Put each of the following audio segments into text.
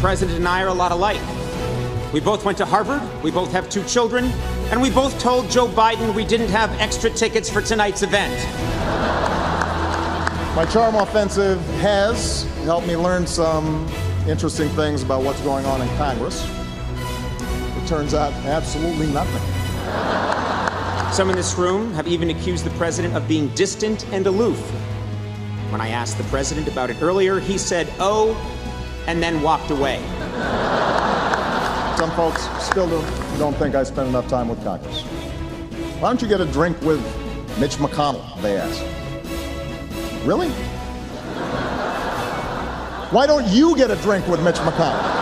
president and I are a lot alike. We both went to Harvard, we both have 2 children, and we both told Joe Biden we didn't have extra tickets for tonight's event. My charm offensive has helped me learn some interesting things about what's going on in Congress. It turns out absolutely nothing. Some in this room have even accused the president of being distant and aloof. When I asked the president about it earlier, he said, "Oh," and then walked away. Some folks still don't think I spend enough time with Congress. Why don't you get a drink with Mitch McConnell, they ask. Really? Why don't you get a drink with Mitch McConnell?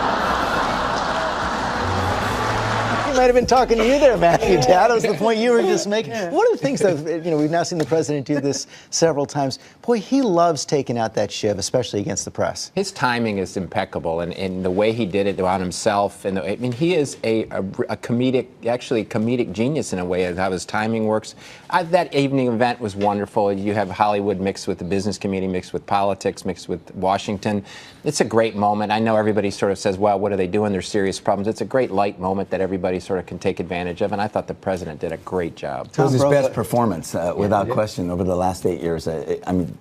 He might have been talking to you there, Matthew. That was the point you were just making. One of the things that, we've now seen the president do this several times. Boy, he loves taking out that shiv, especially against the press. His timing is impeccable, and the way he did it on himself. And he is a comedic genius in a way of how his timing works. That evening event was wonderful. You have Hollywood mixed with the business community, mixed with politics, mixed with Washington. It's a great moment. I know everybody sort of says, well, what are they doing? There's serious problems. It's a great light moment that everybody sort of can take advantage of, and I thought the president did a great job. It was his best performance, without question, over the last 8 years.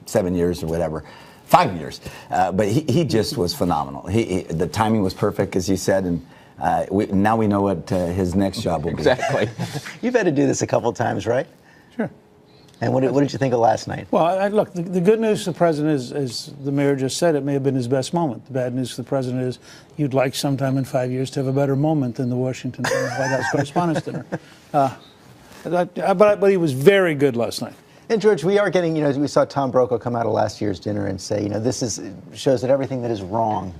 7 years or whatever. 5 years. But he just was phenomenal. The timing was perfect, as you said, and now we know what his next job will be. Exactly. You've had to do this a couple of times, right? Sure. And what did you think of last night? Well, look, the good news for the president is, as the mayor just said, it may have been his best moment. The bad news for the president is you'd like sometime in 5 years to have a better moment than the Washington White House Correspondents' Dinner. But he was very good last night. And George, we are getting, we saw Tom Brokaw come out of last year's dinner and say, this shows that everything that is wrong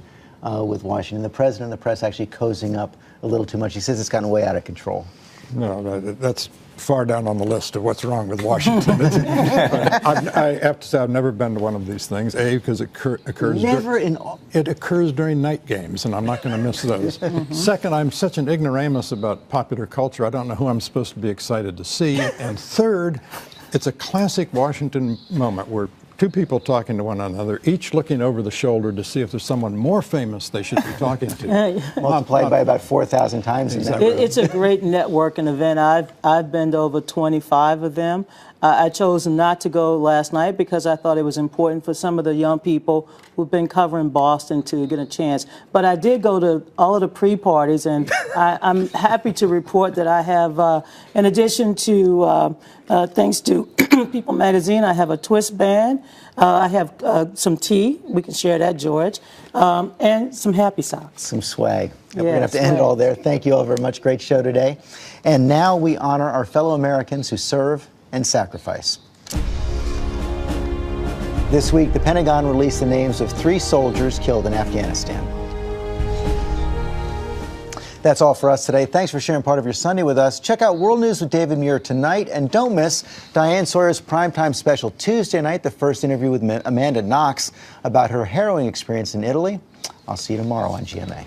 with Washington, the president and the press actually cozying up a little too much. He says it's gotten way out of control. No, that's far down on the list of what's wrong with Washington. I have to say I've never been to one of these things. Because it occurs. It occurs during night games, and I'm not going to miss those. Second, I'm such an ignoramus about popular culture. I don't know who I'm supposed to be excited to see. And third, it's a classic Washington moment where 2 people talking to one another, each looking over the shoulder to see if there's someone more famous they should be talking to. Multiplied by about 4,000 times. Exactly. It's a great networking event. I've been to over 25 of them. I chose not to go last night because I thought it was important for some of the young people who've been covering Boston to get a chance. But I did go to all of the pre-parties, and I'm happy to report that I have, in addition to thanks to People Magazine, I have a twist band. I have some tea. We can share that, George. And some happy socks. Some swag. We're going to have to end it all there. Thank you all very much. Great show today. And now we honor our fellow Americans who serve and sacrifice. This week, the Pentagon released the names of 3 soldiers killed in Afghanistan. That's all for us today. Thanks for sharing part of your Sunday with us. Check out World News with David Muir tonight, and don't miss Diane Sawyer's primetime special Tuesday night, the first interview with Amanda Knox about her harrowing experience in Italy. I'll see you tomorrow on GMA.